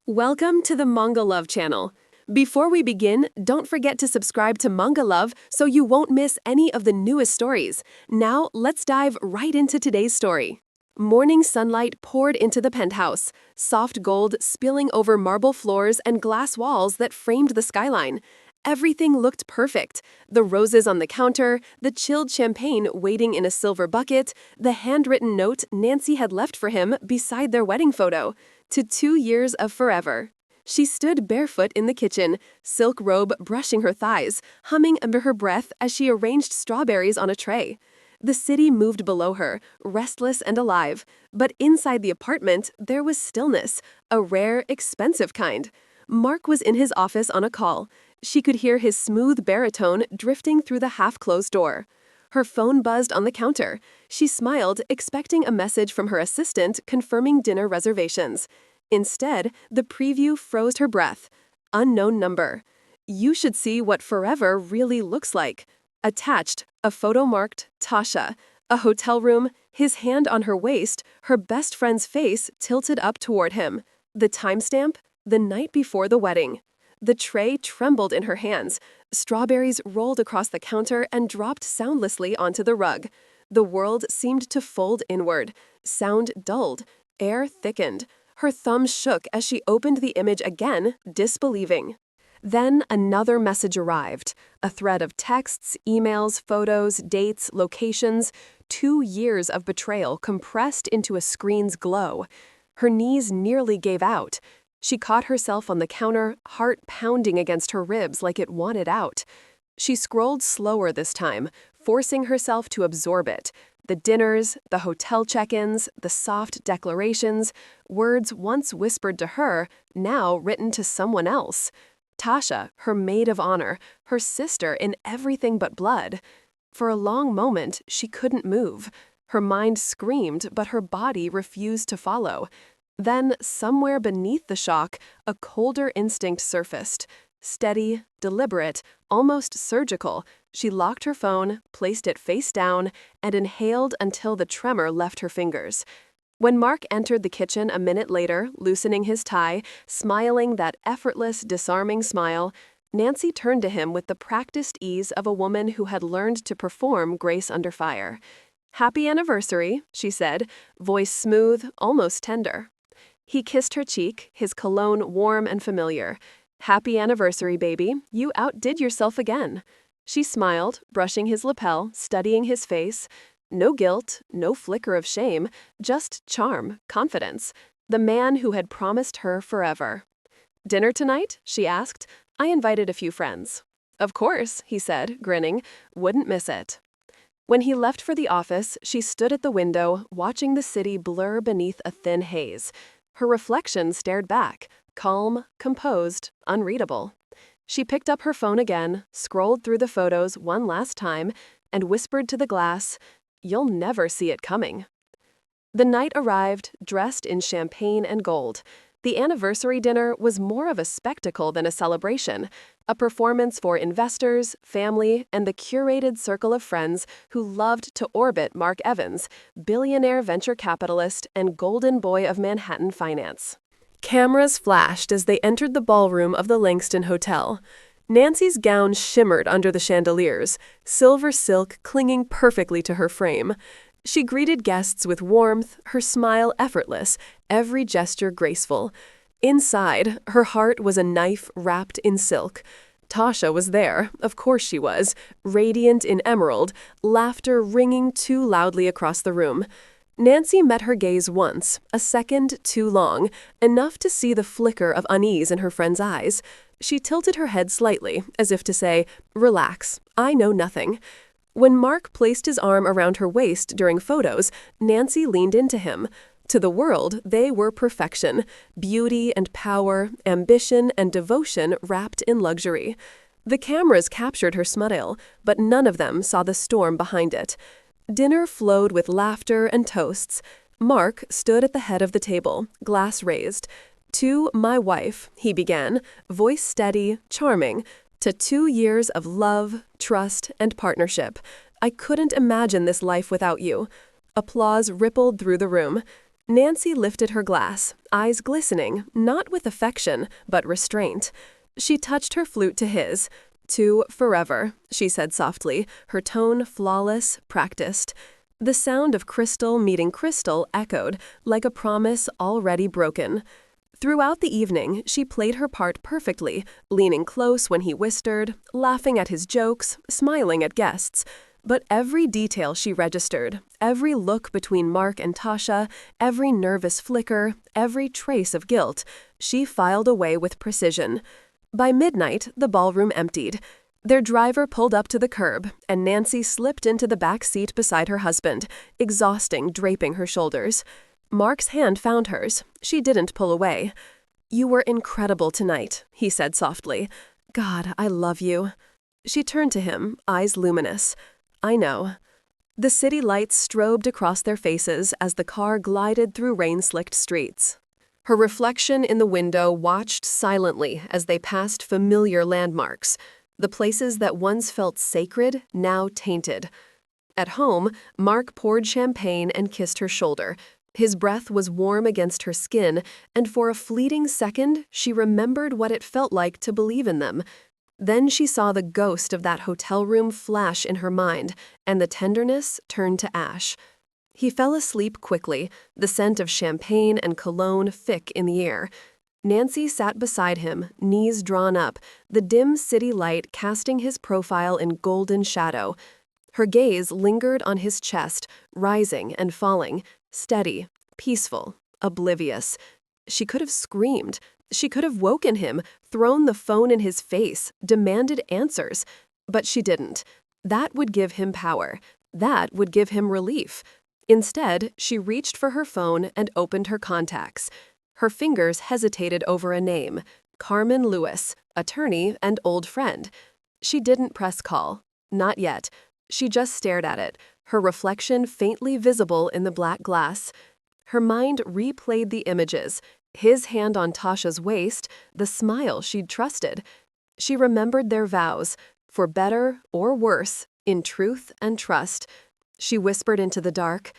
Welcome to the MangaLove channel. Before we begin, don't forget to subscribe to MangaLove so you won't miss any of the newest stories. Now, let's dive right into today's story. Morning sunlight poured into the penthouse, soft gold spilling over marble floors and glass walls that framed the skyline. Everything looked perfect. The roses on the counter, the chilled champagne waiting in a silver bucket, the handwritten note Nancy had left for him beside their wedding photo. To 2 years of forever. She stood barefoot in the kitchen, silk robe brushing her thighs, humming under her breath as she arranged strawberries on a tray. The city moved below her, restless and alive, but inside the apartment there was stillness, a rare, expensive kind. Mark was in his office on a call. She could hear his smooth baritone drifting through the half-closed door. Her phone buzzed on the counter. She smiled, expecting a message from her assistant confirming dinner reservations. Instead, the preview froze her breath. Unknown number. You should see what forever really looks like. Attached, a photo marked Tasha. A hotel room, his hand on her waist, her best friend's face tilted up toward him. The timestamp? The night before the wedding. The tray trembled in her hands. Strawberries rolled across the counter and dropped soundlessly onto the rug. The world seemed to fold inward. Sound dulled. Air thickened. Her thumbs shook as she opened the image again, disbelieving. Then another message arrived. A thread of texts, emails, photos, dates, locations. 2 years of betrayal compressed into a screen's glow. Her knees nearly gave out. She caught herself on the counter, heart pounding against her ribs like it wanted out. She scrolled slower this time, forcing herself to absorb it. The dinners, the hotel check-ins, the soft declarations, words once whispered to her, now written to someone else. Tasha, her maid of honor, her sister in everything but blood. For a long moment, she couldn't move. Her mind screamed, but her body refused to follow. Then, somewhere beneath the shock, a colder instinct surfaced. Steady, deliberate, almost surgical, she locked her phone, placed it face down, and inhaled until the tremor left her fingers. When Mark entered the kitchen a minute later, loosening his tie, smiling that effortless, disarming smile, Nancy turned to him with the practiced ease of a woman who had learned to perform grace under fire. "Happy anniversary," she said, voice smooth, almost tender. He kissed her cheek, his cologne warm and familiar. "Happy anniversary, baby. You outdid yourself again." She smiled, brushing his lapel, studying his face. No guilt, no flicker of shame, just charm, confidence. The man who had promised her forever. "Dinner tonight?" she asked. "I invited a few friends." "Of course," he said, grinning. "Wouldn't miss it." When he left for the office, she stood at the window, watching the city blur beneath a thin haze. Her reflection stared back, calm, composed, unreadable. She picked up her phone again, scrolled through the photos one last time, and whispered to the glass, "You'll never see it coming." The night arrived, dressed in champagne and gold. The anniversary dinner was more of a spectacle than a celebration, a performance for investors, family, and the curated circle of friends who loved to orbit Mark Evans, billionaire venture capitalist and golden boy of Manhattan finance. Cameras flashed as they entered the ballroom of the Langston Hotel. Nancy's gown shimmered under the chandeliers, silver silk clinging perfectly to her frame. She greeted guests with warmth, her smile effortless, every gesture graceful. Inside, her heart was a knife wrapped in silk. Tasha was there, of course she was, radiant in emerald, laughter ringing too loudly across the room. Nancy met her gaze once, a second too long, enough to see the flicker of unease in her friend's eyes. She tilted her head slightly, as if to say, "Relax, I know nothing." When Mark placed his arm around her waist during photos, Nancy leaned into him. To the world, they were perfection, beauty and power, ambition and devotion wrapped in luxury. The cameras captured her smile, but none of them saw the storm behind it. Dinner flowed with laughter and toasts. Mark stood at the head of the table, glass raised. "To my wife," he began, voice steady, charming. "To 2 years of love, trust, and partnership. I couldn't imagine this life without you." Applause rippled through the room. Nancy lifted her glass, eyes glistening, not with affection, but restraint. She touched her flute to his. "To forever," she said softly, her tone flawless, practiced. The sound of crystal meeting crystal echoed, like a promise already broken. Throughout the evening, she played her part perfectly, leaning close when he whispered, laughing at his jokes, smiling at guests. But every detail she registered, every look between Mark and Tasha, every nervous flicker, every trace of guilt, she filed away with precision. By midnight, the ballroom emptied. Their driver pulled up to the curb, and Nancy slipped into the back seat beside her husband, exhausting, draping her shoulders. Mark's hand found hers. She didn't pull away. "You were incredible tonight," he said softly. "God, I love you." She turned to him, eyes luminous. "I know." The city lights strobed across their faces as the car glided through rain-slicked streets. Her reflection in the window watched silently as they passed familiar landmarks, the places that once felt sacred, now tainted. At home, Mark poured champagne and kissed her shoulder. His breath was warm against her skin, and for a fleeting second, she remembered what it felt like to believe in them. Then she saw the ghost of that hotel room flash in her mind, and the tenderness turned to ash. He fell asleep quickly, the scent of champagne and cologne thick in the air. Nancy sat beside him, knees drawn up, the dim city light casting his profile in golden shadow. Her gaze lingered on his chest, rising and falling, steady, peaceful, oblivious. She could have screamed. She could have woken him, thrown the phone in his face, demanded answers. But she didn't. That would give him power. That would give him relief. Instead, she reached for her phone and opened her contacts. Her fingers hesitated over a name, Carmen Lewis, attorney and old friend. She didn't press call. Not yet. She just stared at it, her reflection faintly visible in the black glass. Her mind replayed the images, his hand on Tasha's waist, the smile she'd trusted. She remembered their vows, for better or worse, in truth and trust. She whispered into the dark,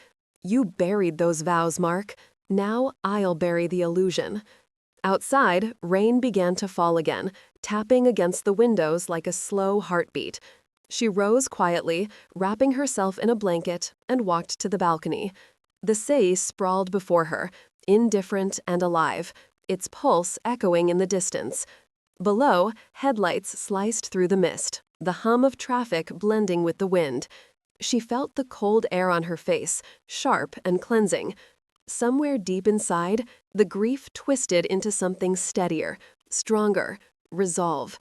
"You buried those vows, Mark. Now I'll bury the illusion." Outside, rain began to fall again, tapping against the windows like a slow heartbeat. She rose quietly, wrapping herself in a blanket, and walked to the balcony. The sea sprawled before her, indifferent and alive, its pulse echoing in the distance. Below, headlights sliced through the mist, the hum of traffic blending with the wind. She felt the cold air on her face, sharp and cleansing. Somewhere deep inside, the grief twisted into something steadier, stronger, resolve.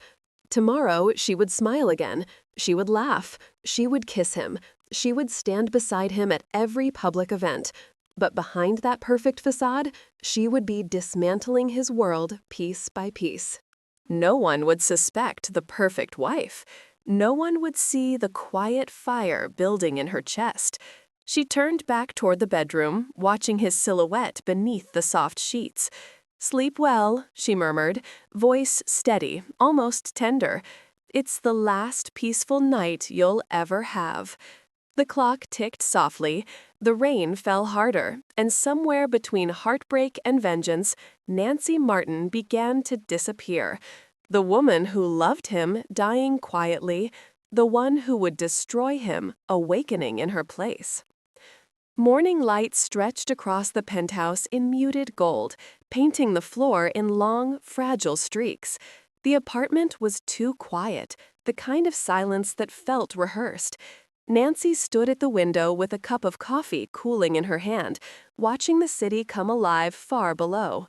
Tomorrow, she would smile again. She would laugh. She would kiss him. She would stand beside him at every public event. But behind that perfect facade, she would be dismantling his world piece by piece. No one would suspect the perfect wife. No one would see the quiet fire building in her chest. She turned back toward the bedroom, watching his silhouette beneath the soft sheets. "Sleep well," she murmured, voice steady, almost tender. "It's the last peaceful night you'll ever have." The clock ticked softly, the rain fell harder, and somewhere between heartbreak and vengeance, Nancy Martin began to disappear. The woman who loved him dying quietly, the one who would destroy him awakening in her place. Morning light stretched across the penthouse in muted gold, painting the floor in long, fragile streaks. The apartment was too quiet, the kind of silence that felt rehearsed. Nancy stood at the window with a cup of coffee cooling in her hand, watching the city come alive far below.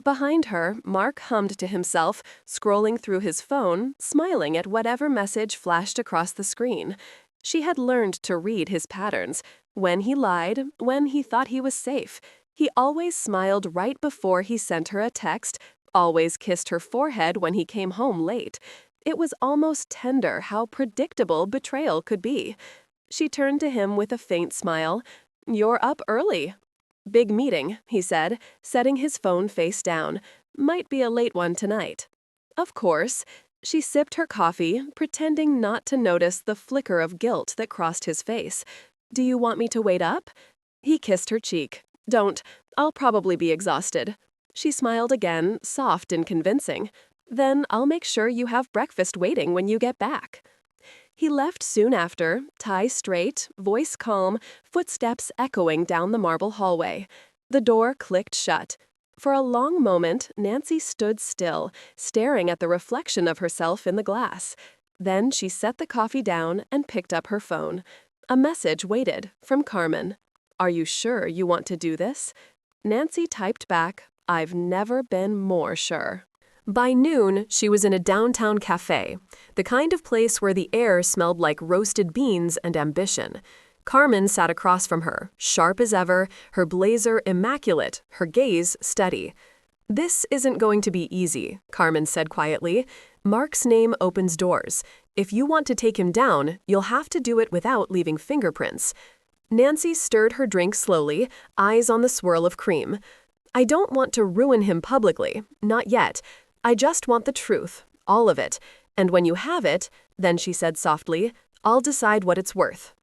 Behind her, Mark hummed to himself, scrolling through his phone, smiling at whatever message flashed across the screen. She had learned to read his patterns. When he lied, when he thought he was safe. He always smiled right before he sent her a text, always kissed her forehead when he came home late. It was almost tender how predictable betrayal could be. She turned to him with a faint smile. "You're up early." "Big meeting," he said, setting his phone face down. "Might be a late one tonight." "Of course." She sipped her coffee, pretending not to notice the flicker of guilt that crossed his face. "Do you want me to wait up?" He kissed her cheek. Don't. I'll probably be exhausted. She smiled again, soft and convincing. Then I'll make sure you have breakfast waiting when you get back. He left soon after, tie straight, voice calm, footsteps echoing down the marble hallway. The door clicked shut. For a long moment, Nancy stood still, staring at the reflection of herself in the glass. Then she set the coffee down and picked up her phone. A message waited, from Carmen. "Are you sure you want to do this?" Nancy typed back, "I've never been more sure." By noon, she was in a downtown cafe, the kind of place where the air smelled like roasted beans and ambition. Carmen sat across from her, sharp as ever, her blazer immaculate, her gaze steady. "This isn't going to be easy," Carmen said quietly. "Mark's name opens doors. If you want to take him down, you'll have to do it without leaving fingerprints." Nancy stirred her drink slowly, eyes on the swirl of cream. "I don't want to ruin him publicly, not yet. I just want the truth, all of it. And when you have it," then she said softly, "I'll decide what it's worth."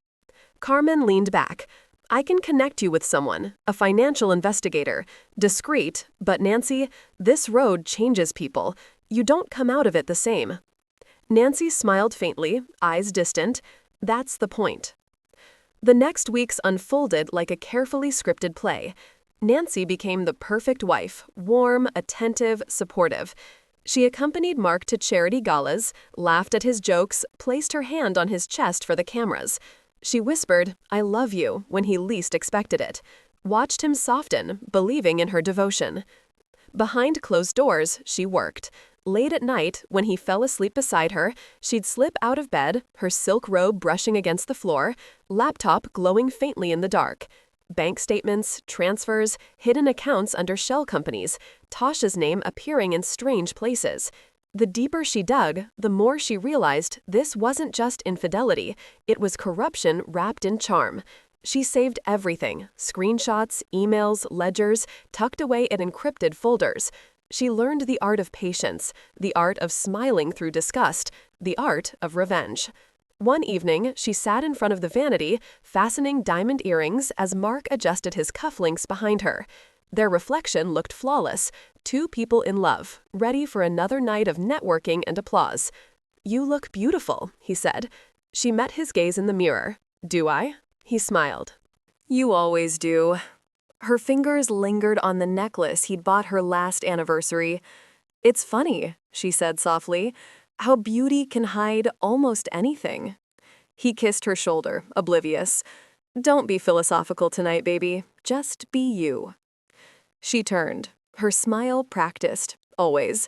Carmen leaned back. "I can connect you with someone, a financial investigator. Discreet, but Nancy, this road changes people. You don't come out of it the same." Nancy smiled faintly, eyes distant. "That's the point." The next weeks unfolded like a carefully scripted play. Nancy became the perfect wife, warm, attentive, supportive. She accompanied Mark to charity galas, laughed at his jokes, placed her hand on his chest for the cameras. She whispered, "I love you," when he least expected it. Watched him soften, believing in her devotion. Behind closed doors, she worked. Late at night, when he fell asleep beside her, she'd slip out of bed, her silk robe brushing against the floor, laptop glowing faintly in the dark. Bank statements, transfers, hidden accounts under shell companies, Tasha's name appearing in strange places. The deeper she dug, the more she realized this wasn't just infidelity, it was corruption wrapped in charm. She saved everything, screenshots, emails, ledgers, tucked away in encrypted folders. She learned the art of patience, the art of smiling through disgust, the art of revenge. One evening, she sat in front of the vanity, fastening diamond earrings as Mark adjusted his cufflinks behind her. Their reflection looked flawless, two people in love, ready for another night of networking and applause. "You look beautiful," he said. She met his gaze in the mirror. "Do I?" He smiled. "You always do." Her fingers lingered on the necklace he'd bought her last anniversary. "It's funny," she said softly, "how beauty can hide almost anything." He kissed her shoulder, oblivious. "Don't be philosophical tonight, baby. Just be you." She turned, her smile practiced, always.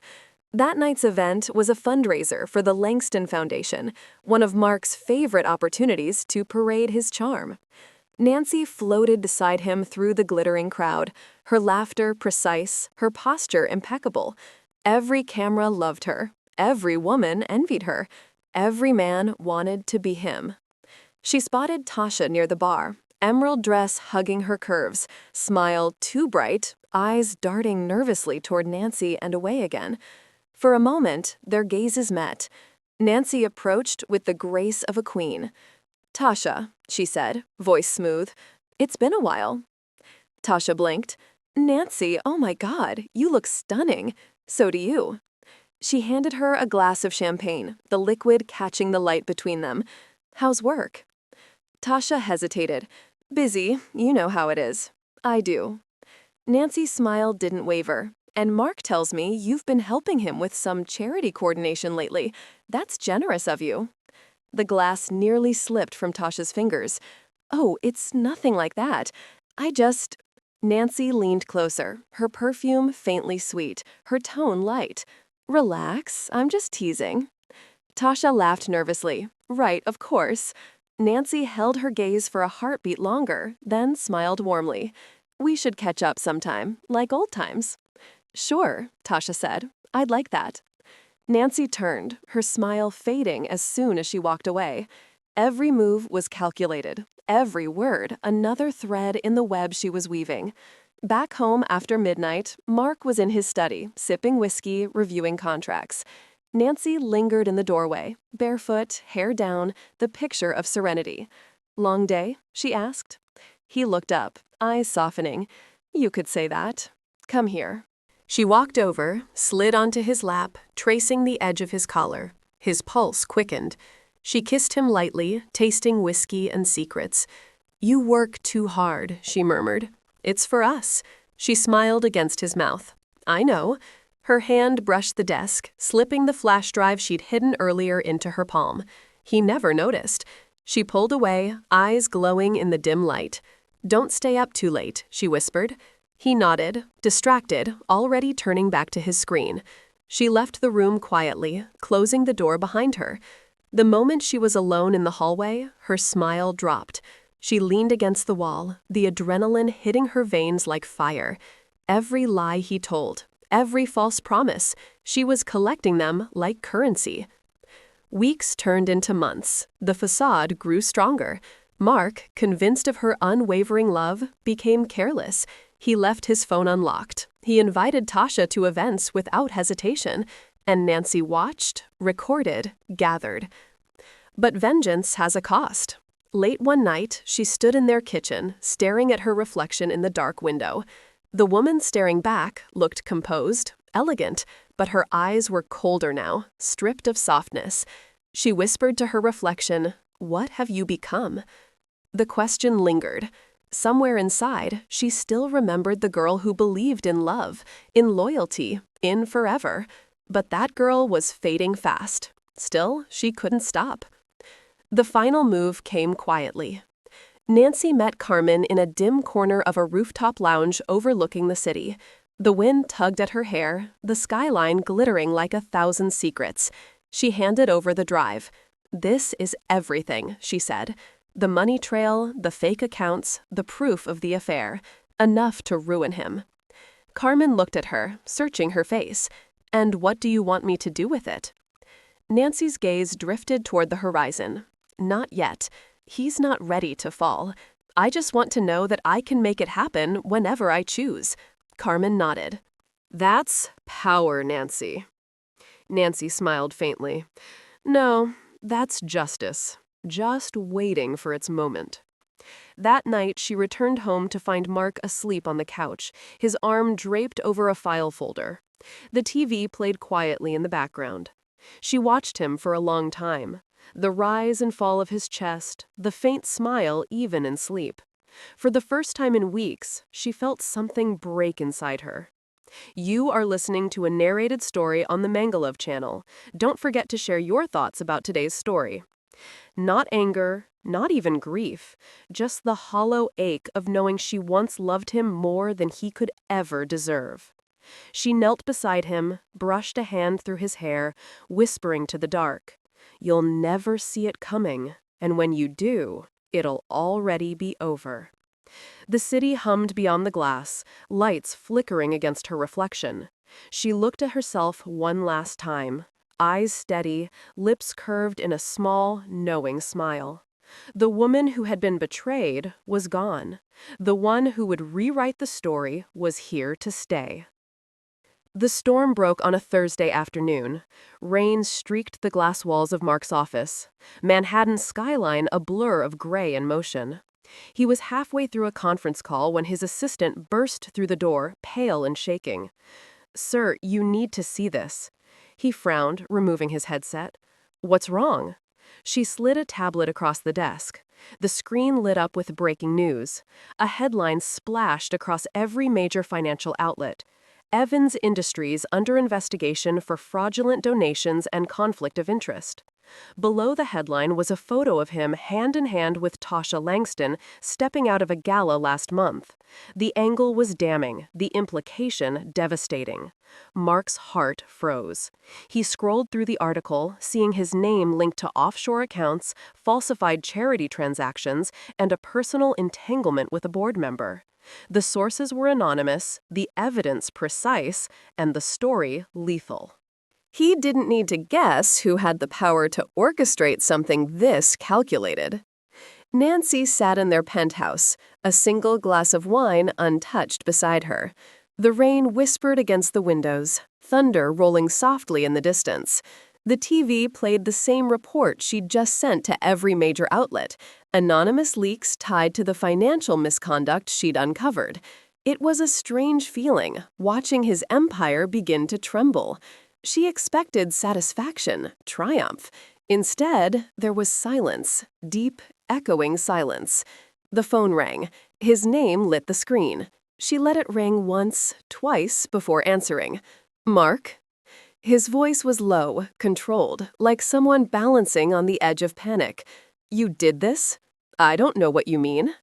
That night's event was a fundraiser for the Langston Foundation, one of Mark's favorite opportunities to parade his charm. Nancy floated beside him through the glittering crowd, her laughter precise, her posture impeccable. Every camera loved her. Every woman envied her. Every man wanted to be him. She spotted Tasha near the bar, emerald dress hugging her curves, smile too bright, eyes darting nervously toward Nancy and away again. For a moment, their gazes met. Nancy approached with the grace of a queen. "Tasha," she said, voice smooth, "it's been a while." Tasha blinked. "Nancy, oh my God, you look stunning. So do you." She handed her a glass of champagne, the liquid catching the light between them. "How's work?" Tasha hesitated. "Busy, you know how it is." "I do." Nancy's smile didn't waver. "And Mark tells me you've been helping him with some charity coordination lately. That's generous of you." The glass nearly slipped from Tasha's fingers. "Oh, it's nothing like that. I just—" Nancy leaned closer, her perfume faintly sweet, her tone light. "Relax, I'm just teasing." Tasha laughed nervously. "Right, of course." Nancy held her gaze for a heartbeat longer, then smiled warmly. "We should catch up sometime, like old times." "Sure," Tasha said. "I'd like that." Nancy turned, her smile fading as soon as she walked away. Every move was calculated, every word another thread in the web she was weaving. Back home after midnight, Mark was in his study, sipping whiskey, reviewing contracts. Nancy lingered in the doorway, barefoot, hair down, the picture of serenity. "Long day?" she asked. He looked up, eyes softening. You could say that. Come here. She walked over, slid onto his lap, tracing the edge of his collar. His pulse quickened. She kissed him lightly, tasting whiskey and secrets. You work too hard, she murmured. It's for us. She smiled against his mouth. I know. Her hand brushed the desk, slipping the flash drive she'd hidden earlier into her palm. He never noticed. She pulled away, eyes glowing in the dim light. Don't stay up too late, she whispered. He nodded, distracted, already turning back to his screen. She left the room quietly, closing the door behind her. The moment she was alone in the hallway, her smile dropped. She leaned against the wall, the adrenaline hitting her veins like fire. Every lie he told, every false promise, she was collecting them like currency. Weeks turned into months. The facade grew stronger. Mark, convinced of her unwavering love, became careless. He left his phone unlocked. He invited Tasha to events without hesitation. And Nancy watched, recorded, gathered. But vengeance has a cost. Late one night, she stood in their kitchen, staring at her reflection in the dark window. The woman staring back looked composed, elegant, but her eyes were colder now, stripped of softness. She whispered to her reflection, "What have you become?" The question lingered. Somewhere inside, she still remembered the girl who believed in love, in loyalty, in forever. But that girl was fading fast. Still, she couldn't stop. The final move came quietly. Nancy met Carmen in a dim corner of a rooftop lounge overlooking the city. The wind tugged at her hair, the skyline glittering like 1,000 secrets. She handed over the drive. "This is everything," she said. "The money trail, the fake accounts, the proof of the affair. Enough to ruin him." Carmen looked at her, searching her face. "And what do you want me to do with it?" Nancy's gaze drifted toward the horizon. "Not yet. He's not ready to fall. I just want to know that I can make it happen whenever I choose." Carmen nodded. "That's power, Nancy." Nancy smiled faintly. "No, that's justice. Just waiting for its moment." That night, she returned home to find Mark asleep on the couch, his arm draped over a file folder. The TV played quietly in the background. She watched him for a long time. The rise and fall of his chest, the faint smile even in sleep. For the first time in weeks, she felt something break inside her. You are listening to a narrated story on the MangaLove channel. Don't forget to share your thoughts about today's story. Not anger, not even grief, just the hollow ache of knowing she once loved him more than he could ever deserve. She knelt beside him, brushed a hand through his hair, whispering to the dark, "You'll never see it coming, and when you do, it'll already be over." The city hummed beyond the glass, lights flickering against her reflection. She looked at herself one last time, eyes steady, lips curved in a small, knowing smile. The woman who had been betrayed was gone. The one who would rewrite the story was here to stay. The storm broke on a Thursday afternoon. Rain streaked the glass walls of Mark's office. Manhattan's skyline a blur of gray and motion. He was halfway through a conference call when his assistant burst through the door, pale and shaking. "Sir, you need to see this." He frowned, removing his headset. "What's wrong?" She slid a tablet across the desk. The screen lit up with breaking news. A headline splashed across every major financial outlet. Evans Industries under investigation for fraudulent donations and conflict of interest. Below the headline was a photo of him hand in hand with Tasha Langston stepping out of a gala last month. The angle was damning, the implication devastating. Mark's heart froze. He scrolled through the article, seeing his name linked to offshore accounts, falsified charity transactions, and a personal entanglement with a board member. The sources were anonymous, the evidence precise, and the story lethal. He didn't need to guess who had the power to orchestrate something this calculated. Nancy sat in their penthouse, a single glass of wine untouched beside her. The rain whispered against the windows, thunder rolling softly in the distance. The TV played the same report she'd just sent to every major outlet, anonymous leaks tied to the financial misconduct she'd uncovered. It was a strange feeling, watching his empire begin to tremble. She expected satisfaction, triumph. Instead, there was silence, deep, echoing silence. The phone rang. His name lit the screen. She let it ring once, twice before answering. "Mark?" His voice was low, controlled, like someone balancing on the edge of panic. "You did this? I don't know what you mean."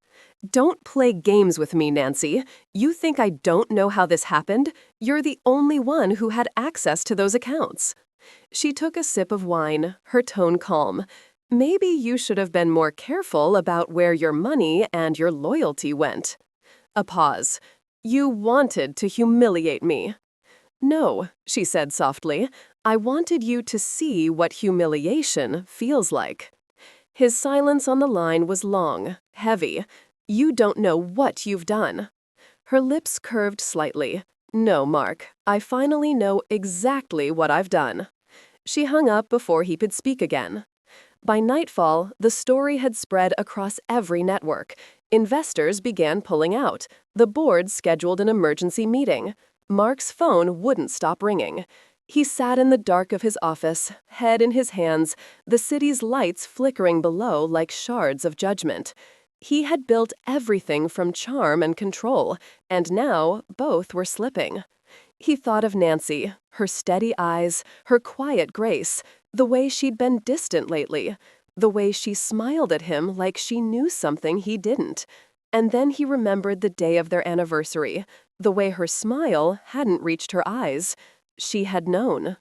"Don't play games with me, Nancy. You think I don't know how this happened? You're the only one who had access to those accounts." She took a sip of wine, her tone calm. "Maybe you should have been more careful about where your money and your loyalty went." A pause. "You wanted to humiliate me." "No," she said softly. "I wanted you to see what humiliation feels like." His silence on the line was long, heavy. "You don't know what you've done." Her lips curved slightly. "No, Mark, I finally know exactly what I've done." She hung up before he could speak again. By nightfall, the story had spread across every network. Investors began pulling out. The board scheduled an emergency meeting. Mark's phone wouldn't stop ringing. He sat in the dark of his office, head in his hands, the city's lights flickering below like shards of judgment. He had built everything from charm and control, and now both were slipping. He thought of Nancy, her steady eyes, her quiet grace, the way she'd been distant lately, the way she smiled at him like she knew something he didn't. And then he remembered the day of their anniversary, the way her smile hadn't reached her eyes. She had known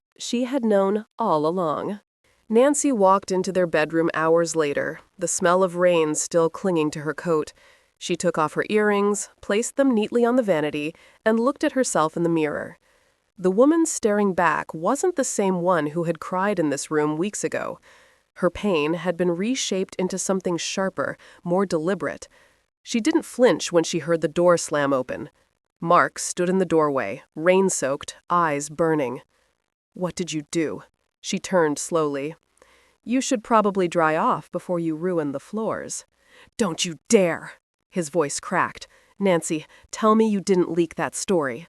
all along. Nancy walked into their bedroom hours later, the smell of rain still clinging to her coat. She took off her earrings, placed them neatly on the vanity, and looked at herself in the mirror. The woman staring back wasn't the same one who had cried in this room weeks ago. Her pain had been reshaped into something sharper, more deliberate. She didn't flinch when she heard the door slam open. Mark stood in the doorway, rain-soaked, eyes burning. "What did you do?" She turned slowly. "You should probably dry off before you ruin the floors." "Don't you dare!" His voice cracked. "Nancy, tell me you didn't leak that story."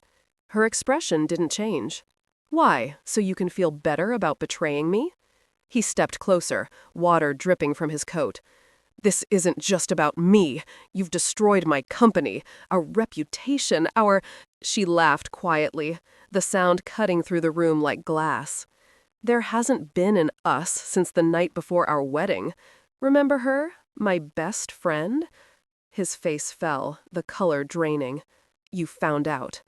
Her expression didn't change. "Why, so you can feel better about betraying me?" He stepped closer, water dripping from his coat. "This isn't just about me. You've destroyed my company, our reputation, our—" She laughed quietly, the sound cutting through the room like glass. "There hasn't been an us since the night before our wedding. Remember her? My best friend?" His face fell, the color draining. "You found out."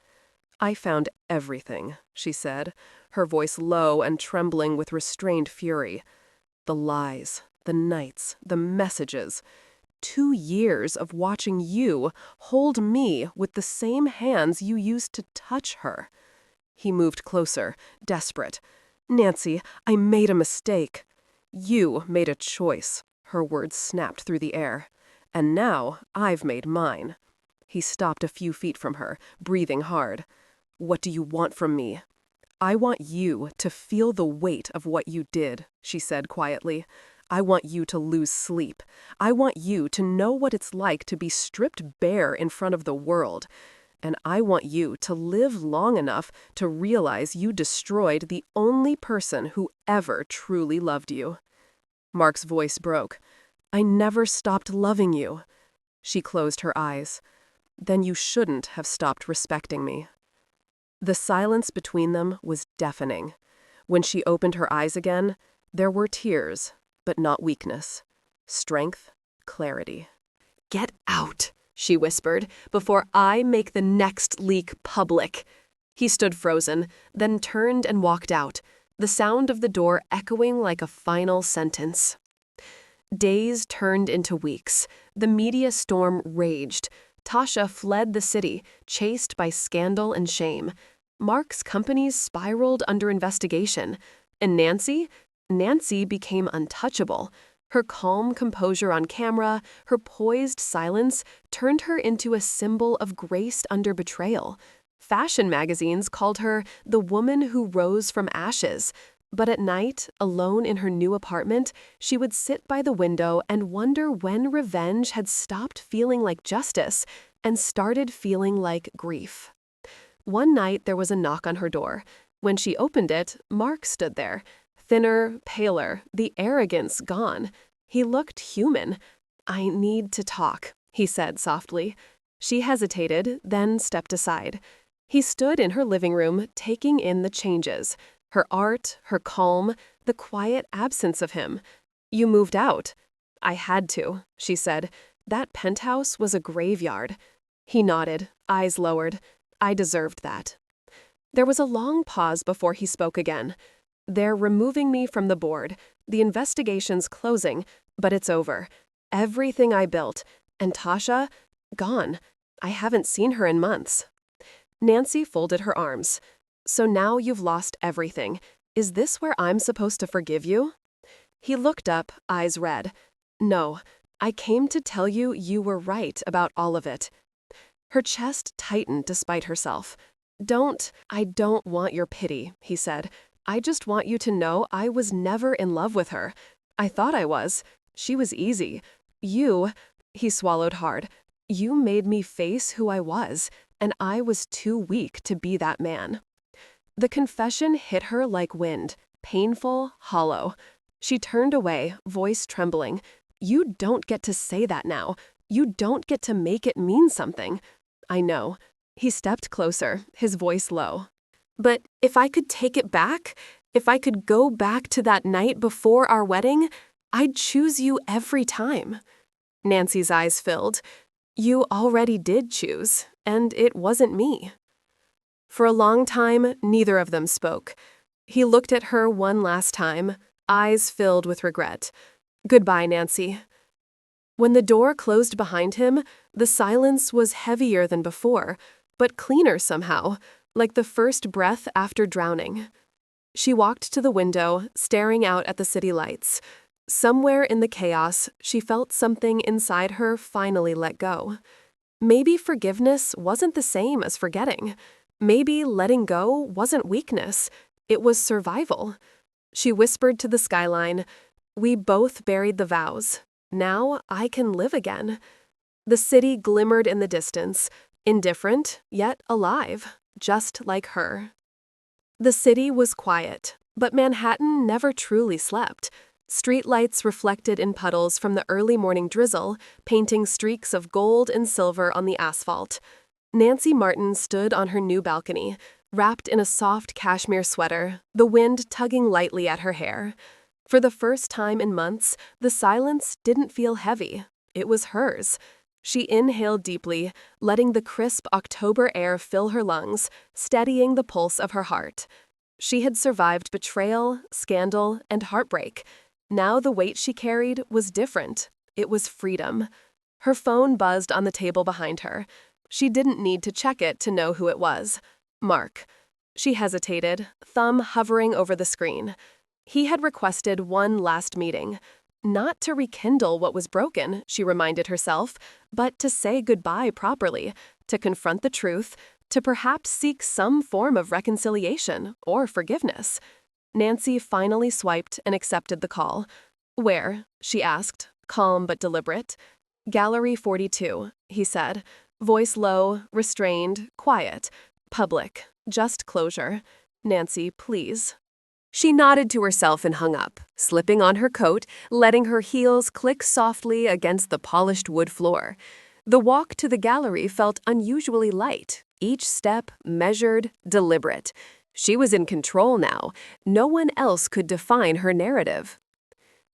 "I found everything," she said, her voice low and trembling with restrained fury. "The lies, the nights, the messages. 2 years of watching you hold me with the same hands you used to touch her." He moved closer, desperate. "Nancy, I made a mistake." "You made a choice," her words snapped through the air. "And now I've made mine." He stopped a few feet from her, breathing hard. "What do you want from me?" "I want you to feel the weight of what you did," she said quietly. "I want you to lose sleep. I want you to know what it's like to be stripped bare in front of the world. And I want you to live long enough to realize you destroyed the only person who ever truly loved you." Mark's voice broke. "I never stopped loving you." She closed her eyes. "Then you shouldn't have stopped respecting me." The silence between them was deafening. When she opened her eyes again, there were tears, but not weakness. Strength, clarity. "Get out," she whispered, "before I make the next leak public." He stood frozen, then turned and walked out, the sound of the door echoing like a final sentence. Days turned into weeks. The media storm raged. Tasha fled the city, chased by scandal and shame. Mark's companies spiraled under investigation. And Nancy became untouchable. Her calm composure on camera, her poised silence, turned her into a symbol of grace under betrayal. Fashion magazines called her the woman who rose from ashes. But at night, alone in her new apartment, she would sit by the window and wonder when revenge had stopped feeling like justice and started feeling like grief. One night, there was a knock on her door. When she opened it, Mark stood there, thinner, paler, the arrogance gone. He looked human. "I need to talk," he said softly. She hesitated, then stepped aside. He stood in her living room, taking in the changes. Her art, her calm, the quiet absence of him. "You moved out." "I had to," she said. "That penthouse was a graveyard." He nodded, eyes lowered. "I deserved that." There was a long pause before he spoke again. "They're removing me from the board. The investigation's closing, but it's over. Everything I built. And Tasha? Gone. I haven't seen her in months." Nancy folded her arms. "So now you've lost everything. Is this where I'm supposed to forgive you?" He looked up, eyes red. "No, I came to tell you you were right about all of it." Her chest tightened despite herself. I don't want your pity," he said. "I just want you to know I was never in love with her. I thought I was. She was easy. He swallowed hard. "You made me face who I was, and I was too weak to be that man." The confession hit her like wind, painful, hollow. She turned away, voice trembling. "You don't get to say that now. You don't get to make it mean something." "I know." He stepped closer, his voice low. "But if I could take it back, if I could go back to that night before our wedding, I'd choose you every time." Nancy's eyes filled. "You already did choose, and it wasn't me." For a long time, neither of them spoke. He looked at her one last time, eyes filled with regret. "Goodbye, Nancy." When the door closed behind him, the silence was heavier than before, but cleaner somehow, like the first breath after drowning. She walked to the window, staring out at the city lights. Somewhere in the chaos, she felt something inside her finally let go. Maybe forgiveness wasn't the same as forgetting. Maybe letting go wasn't weakness. It was survival. She whispered to the skyline, "We both buried the vows. Now I can live again." The city glimmered in the distance, indifferent, yet alive, just like her. The city was quiet, but Manhattan never truly slept. Streetlights reflected in puddles from the early morning drizzle, painting streaks of gold and silver on the asphalt. Nancy Martin stood on her new balcony, wrapped in a soft cashmere sweater, the wind tugging lightly at her hair. For the first time in months, the silence didn't feel heavy. It was hers. She inhaled deeply, letting the crisp October air fill her lungs, steadying the pulse of her heart. She had survived betrayal, scandal, and heartbreak. Now the weight she carried was different. It was freedom. Her phone buzzed on the table behind her. She didn't need to check it to know who it was. Mark. She hesitated, thumb hovering over the screen. He had requested one last meeting. Not to rekindle what was broken, she reminded herself, but to say goodbye properly, to confront the truth, to perhaps seek some form of reconciliation or forgiveness. Nancy finally swiped and accepted the call. "Where?" she asked, calm but deliberate. "Gallery 42, he said, voice low, restrained, quiet. "Public, just closure. Nancy, please." She nodded to herself and hung up, slipping on her coat, letting her heels click softly against the polished wood floor. The walk to the gallery felt unusually light, each step measured, deliberate. She was in control now. No one else could define her narrative.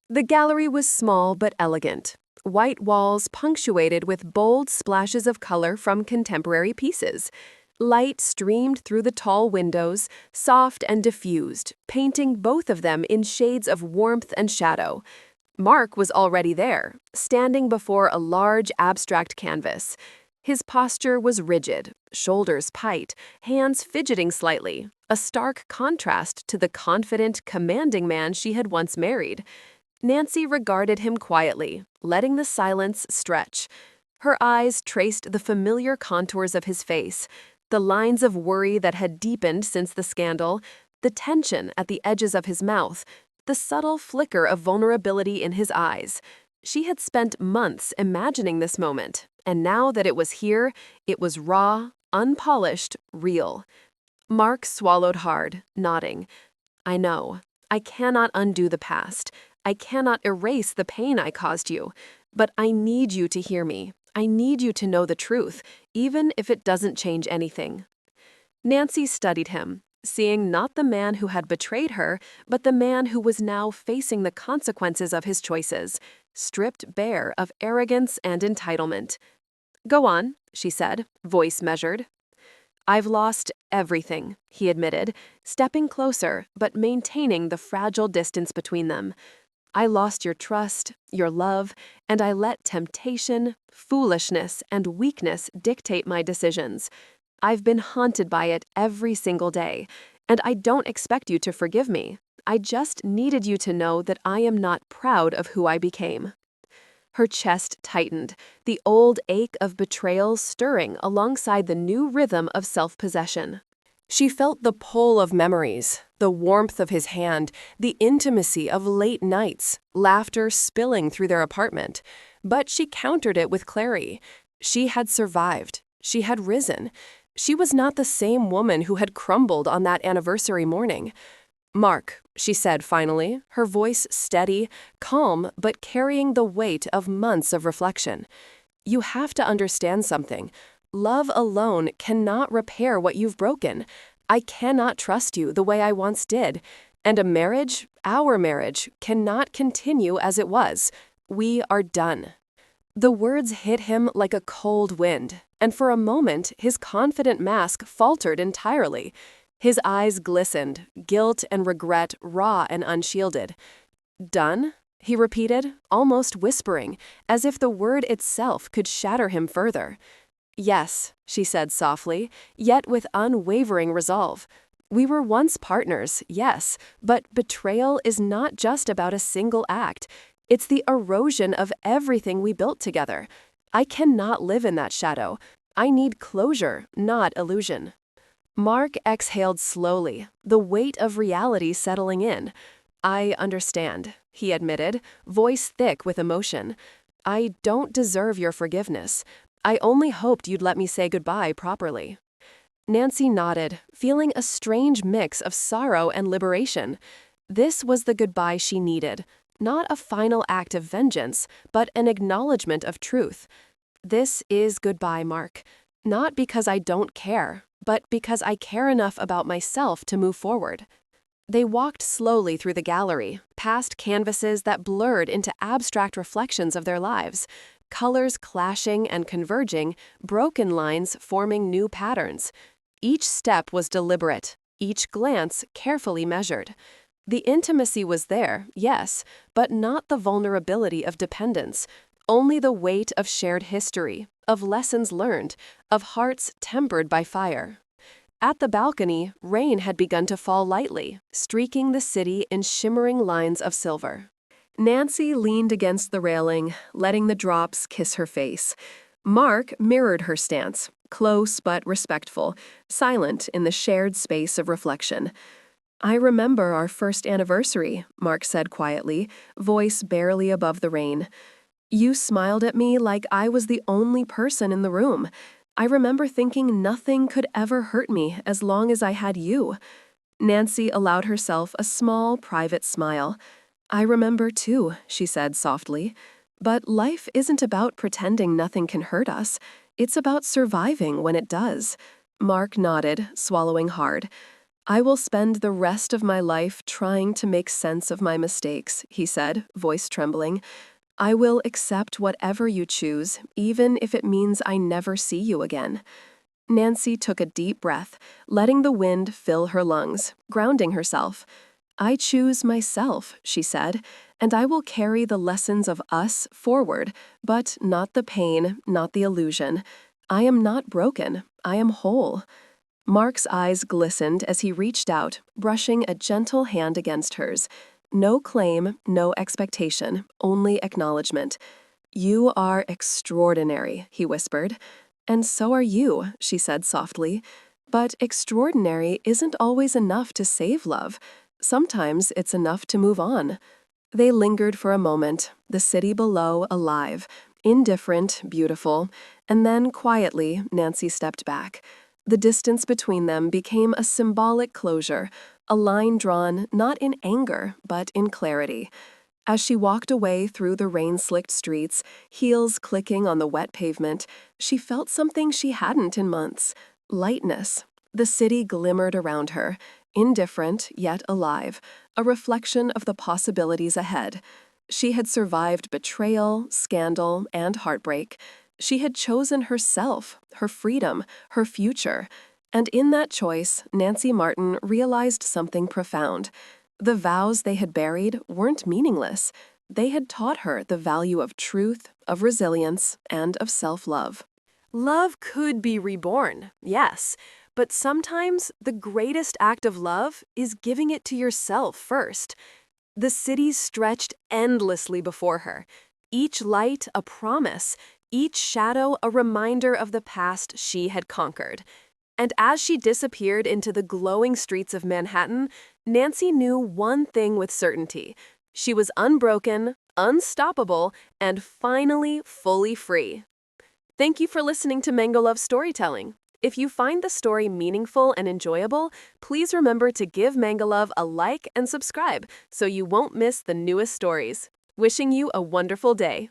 The gallery was small but elegant. White walls punctuated with bold splashes of color from contemporary pieces. Light streamed through the tall windows, soft and diffused, painting both of them in shades of warmth and shadow. Mark was already there, standing before a large abstract canvas. His posture was rigid, shoulders tight, hands fidgeting slightly, a stark contrast to the confident, commanding man she had once married. Nancy regarded him quietly, letting the silence stretch. Her eyes traced the familiar contours of his face, the lines of worry that had deepened since the scandal, The tension at the edges of his mouth, the subtle flicker of vulnerability in his eyes. She had spent months imagining this moment, and now that it was here, it was raw, unpolished, real. Mark swallowed hard, nodding. I know. I cannot undo the past. I cannot erase the pain I caused you. But I need you to hear me. I need you to know the truth, even if it doesn't change anything. Nancy studied him, seeing not the man who had betrayed her, but the man who was now facing the consequences of his choices, stripped bare of arrogance and entitlement. Go on, she said, voice measured. I've lost everything, he admitted, stepping closer but maintaining the fragile distance between them. I lost your trust, your love, and I let temptation, foolishness, and weakness dictate my decisions. I've been haunted by it every single day, and I don't expect you to forgive me. I just needed you to know that I am not proud of who I became. Her chest tightened, the old ache of betrayal stirring alongside the new rhythm of self-possession. She felt the pull of memories, the warmth of his hand, the intimacy of late nights, laughter spilling through their apartment. But she countered it with clarity. She had survived. She had risen. She was not the same woman who had crumbled on that anniversary morning. Mark, she said finally, her voice steady, calm, but carrying the weight of months of reflection. You have to understand something. Love alone cannot repair what you've broken. I cannot trust you the way I once did. And a marriage, our marriage, cannot continue as it was. We are done. The words hit him like a cold wind, and for a moment his confident mask faltered entirely. His eyes glistened, guilt and regret raw and unshielded. Done? He repeated, almost whispering, as if the word itself could shatter him further. Yes, she said softly, yet with unwavering resolve. We were once partners, yes, but betrayal is not just about a single act. It's the erosion of everything we built together. I cannot live in that shadow. I need closure, not illusion. Mark exhaled slowly, the weight of reality settling in. I understand, he admitted, voice thick with emotion. I don't deserve your forgiveness. I only hoped you'd let me say goodbye properly. Nancy nodded, feeling a strange mix of sorrow and liberation. This was the goodbye she needed, not a final act of vengeance, but an acknowledgement of truth. This is goodbye, Mark. Not because I don't care, but because I care enough about myself to move forward. They walked slowly through the gallery, past canvases that blurred into abstract reflections of their lives, colors clashing and converging, broken lines forming new patterns. Each step was deliberate, each glance carefully measured. The intimacy was there, yes, but not the vulnerability of dependence, only the weight of shared history, of lessons learned, of hearts tempered by fire. At the balcony, rain had begun to fall lightly, streaking the city in shimmering lines of silver. Nancy leaned against the railing, letting the drops kiss her face. Mark mirrored her stance, close but respectful, silent in the shared space of reflection. I remember our first anniversary, Mark said quietly, voice barely above the rain. You smiled at me like I was the only person in the room. I remember thinking nothing could ever hurt me as long as I had you. Nancy allowed herself a small, private smile. I remember too, she said softly. But life isn't about pretending nothing can hurt us. It's about surviving when it does. Mark nodded, swallowing hard. I will spend the rest of my life trying to make sense of my mistakes, he said, voice trembling. I will accept whatever you choose, even if it means I never see you again. Nancy took a deep breath, letting the wind fill her lungs, grounding herself. I choose myself, she said, and I will carry the lessons of us forward, but not the pain, not the illusion. I am not broken. I am whole. Mark's eyes glistened as he reached out, brushing a gentle hand against hers. No claim, no expectation, only acknowledgement. You are extraordinary, he whispered. And so are you, she said softly. But extraordinary isn't always enough to save love. Sometimes it's enough to move on. They lingered for a moment, the city below alive, indifferent, beautiful, and then quietly Nancy stepped back. The distance between them became a symbolic closure, a line drawn not in anger, but in clarity. As she walked away through the rain-slicked streets, heels clicking on the wet pavement, she felt something she hadn't in months: lightness. The city glimmered around her, indifferent yet alive, a reflection of the possibilities ahead. She had survived betrayal, scandal, and heartbreak. She had chosen herself, her freedom, her future. And in that choice, Nancy Martin realized something profound. The vows they had buried weren't meaningless. They had taught her the value of truth, of resilience, and of self-love. Love could be reborn, yes, but sometimes the greatest act of love is giving it to yourself first. The cities stretched endlessly before her, each light a promise, each shadow a reminder of the past she had conquered. And as she disappeared into the glowing streets of Manhattan, Nancy knew one thing with certainty: she was unbroken, unstoppable, and finally fully free. Thank you for listening to MangaLove Storytelling. If you find the story meaningful and enjoyable, please remember to give MangaLove a like and subscribe so you won't miss the newest stories. Wishing you a wonderful day.